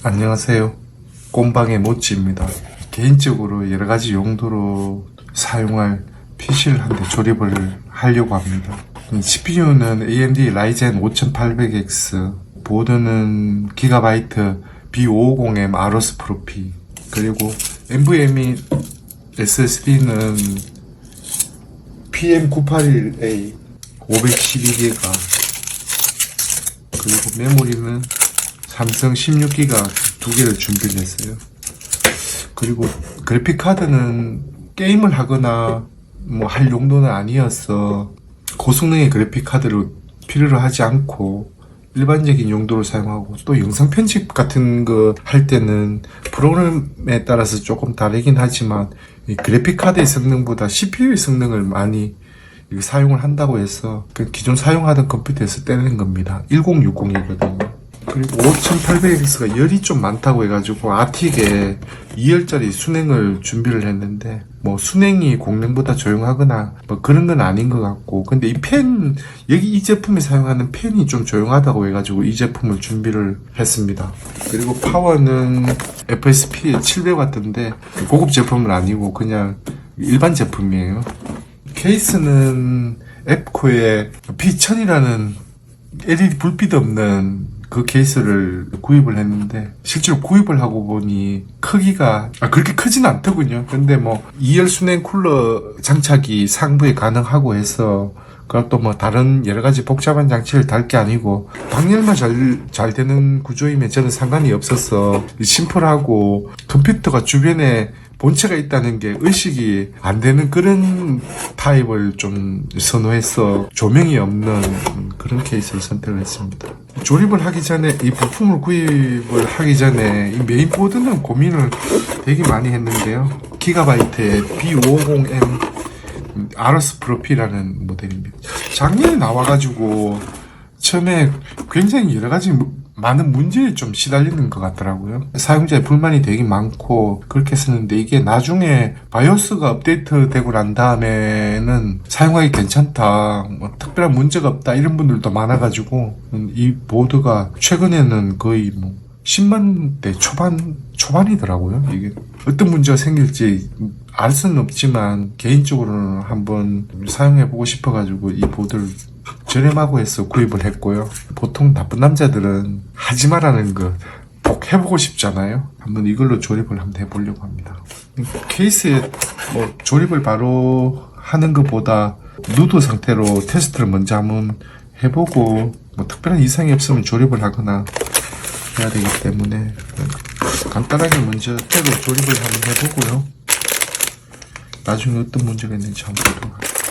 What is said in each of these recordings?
안녕하세요. 꼼방의 모찌입니다. 개인적으로 여러가지 용도로 사용할 PC를 한 대 조립을 하려고 합니다. CPU는 AMD 라이젠 5800X, 보드는 기가바이트 B550M 아로스 프로피, 그리고 NVMe SSD는 PM981A 512GB, 그리고 메모리는 삼성 16기가 두 개를 준비를 했어요. 그리고 그래픽 카드는 게임을 하거나 뭐 할 용도는 아니어서 고성능의 그래픽 카드를 필요로 하지 않고 일반적인 용도로 사용하고, 또 영상 편집 같은 거 할 때는 프로그램에 따라서 조금 다르긴 하지만 이 그래픽 카드의 성능보다 CPU의 성능을 많이 사용을 한다고 해서 기존 사용하던 컴퓨터에서 떼낸 겁니다. 1060이거든요. 그리고 5800X가 열이 좀 많다고 해가지고 아틱에 2열짜리 순행을 준비를 했는데, 뭐 순행이 공랭보다 조용하거나 뭐 그런 건 아닌 것 같고, 근데 이 펜, 여기 이 제품에 사용하는 펜이 좀 조용하다고 해가지고 이 제품을 준비를 했습니다. 그리고 파워는 FSP 700W인데 고급 제품은 아니고 그냥 일반 제품이에요. 케이스는 앱코의 B1000이라는 LED 불빛 없는 그 케이스를 구입을 했는데, 실제로 구입을 하고 보니 크기가 그렇게 크진 않더군요. 근데 뭐 2열 순행 쿨러 장착이 상부에 가능하고 해서, 그것도 뭐 다른 여러가지 복잡한 장치를 달 게 아니고 방열만 잘 되는 구조이면 저는 상관이 없어서 심플하고, 컴퓨터가 주변에 본체가 있다는 게 의식이 안 되는 그런 타입을 좀 선호해서 조명이 없는 그런 케이스를 선택을 했습니다. 조립을 하기 전에, 이 부품을 구입을 하기 전에 이 메인보드는 고민을 되게 많이 했는데요. 기가바이트의 B550M 아로스 프로피라는 모델입니다. 작년에 나와가지고 처음에 굉장히 여러가지 많은 문제에 좀 시달리는 것 같더라고요. 사용자의 불만이 되게 많고 그렇게 했었는데, 이게 나중에 바이오스가 업데이트 되고 난 다음에는 사용하기 괜찮다, 뭐 특별한 문제가 없다, 이런 분들도 많아가지고 이 보드가 최근에는 거의 뭐 10만대 초반이더라고요. 이게 어떤 문제가 생길지 알 수는 없지만 개인적으로는 한번 사용해보고 싶어가지고 이 보드를 저렴하고 해서 구입을 했고요. 보통 나쁜 남자들은 하지 마라는 거 꼭 해보고 싶잖아요. 한번 이걸로 조립을 한번 해보려고 합니다. 케이스에 뭐 조립을 바로 하는 것보다 누드 상태로 테스트를 먼저 한번 해보고, 뭐 특별한 이상이 없으면 조립을 하거나 해야 되기 때문에 간단하게 먼저 때로 조립을 한번 해보고요. 나중에 어떤 문제가 있는지 한번 보도록 하겠습니다.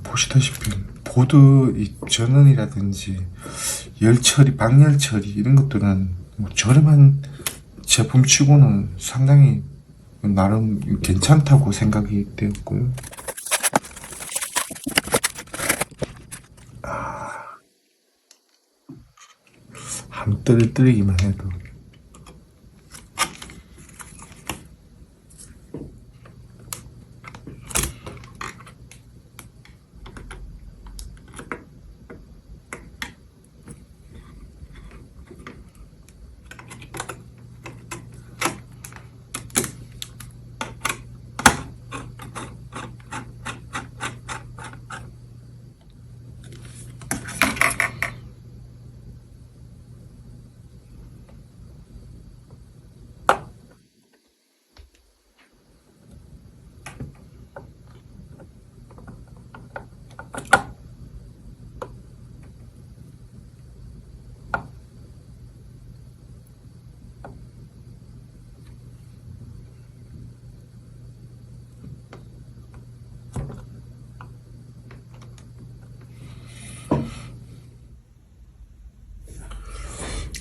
보시다시피 보드 이 전원이라든지 열 처리, 방열 처리 이런 것들은 뭐 저렴한 제품 치고는 상당히 나름 괜찮다고 생각이 되었고요. 한 뜨리기만 해도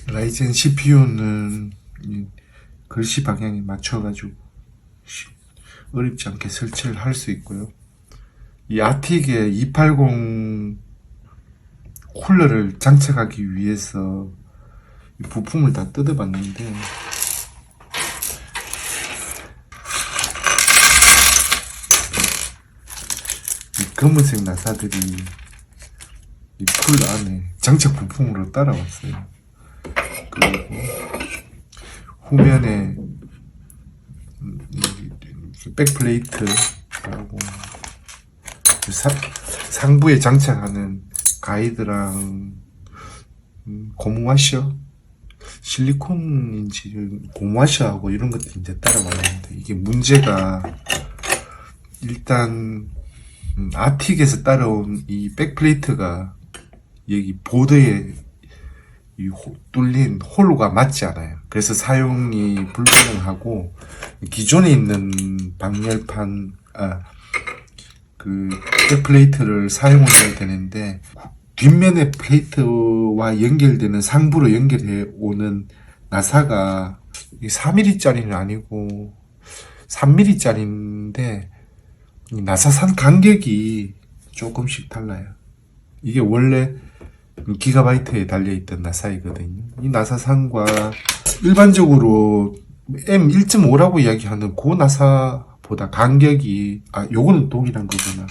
라이젠 CPU는 글씨 방향에 맞춰가지고 어렵지 않게 설치를 할 수 있고요. 이 아틱의 280 쿨러를 장착하기 위해서 이 부품을 다 뜯어봤는데, 이 검은색 나사들이 이 쿨러 안에 장착 부품으로 따라왔어요. 그리고 후면에 백플레이트하고 상부에 장착하는 가이드랑 고무 와셔, 실리콘인지 고무 와셔하고 이런 것들이 이제 따라와야하는데, 이게 문제가 일단 아틱에서 따라온 이 백플레이트가 여기 보드에 이 뚫린 홀로가 맞지 않아요. 그래서 사용이 불가능하고, 기존에 있는 방열판 그 백플레이트를 사용해야 되는데, 뒷면의 플레이트와 연결되는 상부로 연결해 오는 나사가 4mm짜리는 아니고 3mm짜리인데 나사산 간격이 조금씩 달라요. 이게 원래 기가바이트에 달려있던 나사이거든요. 이 나사산과 일반적으로 M1.5라고 이야기하는 그 나사보다 간격이, 요거는 동일한 거구나,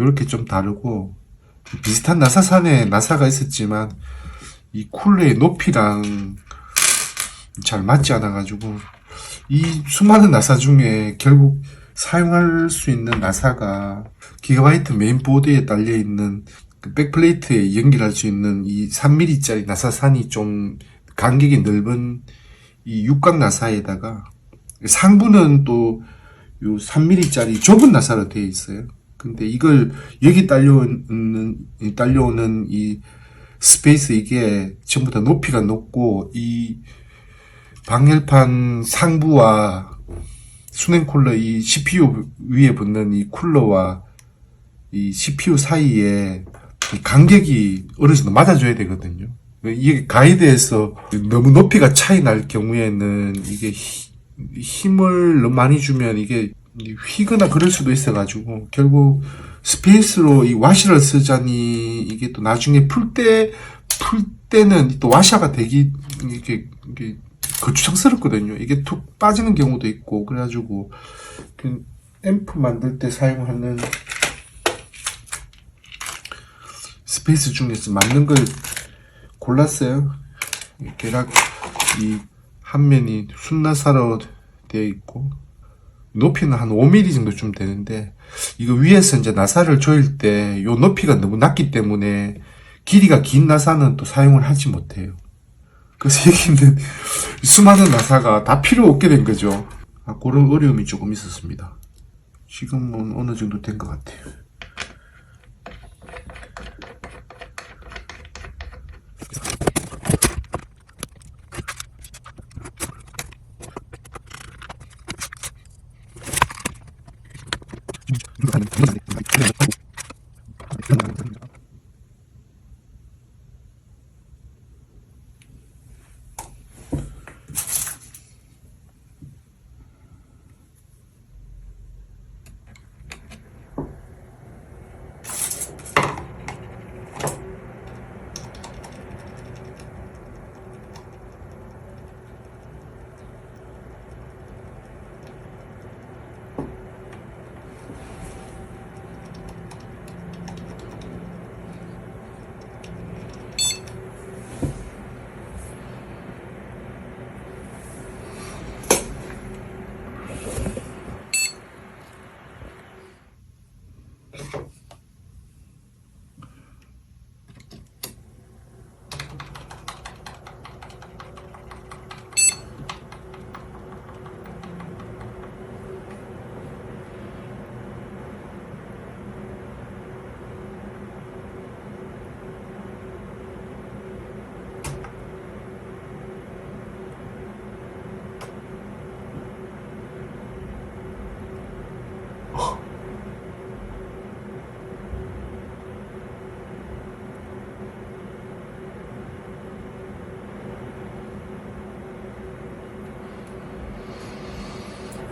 요렇게 좀 다르고, 비슷한 나사산에 나사가 있었지만 이 쿨러의 높이랑 잘 맞지 않아가지고, 이 수많은 나사 중에 결국 사용할 수 있는 나사가 기가바이트 메인보드에 달려있는 그 백플레이트에 연결할 수 있는 이 3mm짜리 나사산이 좀 간격이 넓은 이 육각 나사에다가, 상부는 또 요 3mm짜리 좁은 나사로 되어 있어요. 근데 이걸 여기 딸려오는 이 스페이스, 이게 전부 다 높이가 높고, 이 방열판 상부와 수냉 쿨러, 이 CPU 위에 붙는 이 쿨러와 이 CPU 사이에 간격이 어느 정도 맞아줘야 되거든요. 이게 가이드에서 너무 높이가 차이 날 경우에는 이게 힘을 너무 많이 주면 이게 휘거나 그럴 수도 있어가지고, 결국 스페이스로 이 와셔를 쓰자니, 이게 또 나중에 풀 때는 또 와셔가 되기, 이게 거추장스럽거든요. 이게 툭 빠지는 경우도 있고, 그래가지고 그 앰프 만들 때 사용하는 스페이스 중에서 맞는 걸 골랐어요. 계락 이 한 면이 순나사로 되어 있고, 높이는 한 5mm 정도 좀 되는데, 이거 위에서 이제 나사를 조일 때 요 높이가 너무 낮기 때문에 길이가 긴 나사는 또 사용을 하지 못해요. 그래서 여기는 수많은 나사가 다 필요 없게 된 거죠. 그런 어려움이 조금 있었습니다. 지금은 어느 정도 된 것 같아요.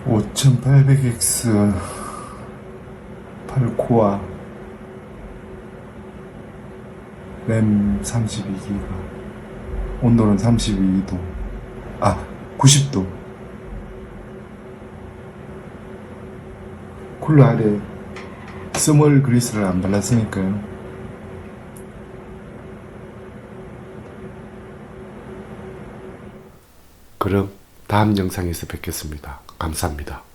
(5800X) 8코어 램 32기가, 온도는 32도, 90도. 쿨러 아래 스몰 그리스를 안 발랐으니까요. 그럼 다음 영상에서 뵙겠습니다. 감사합니다.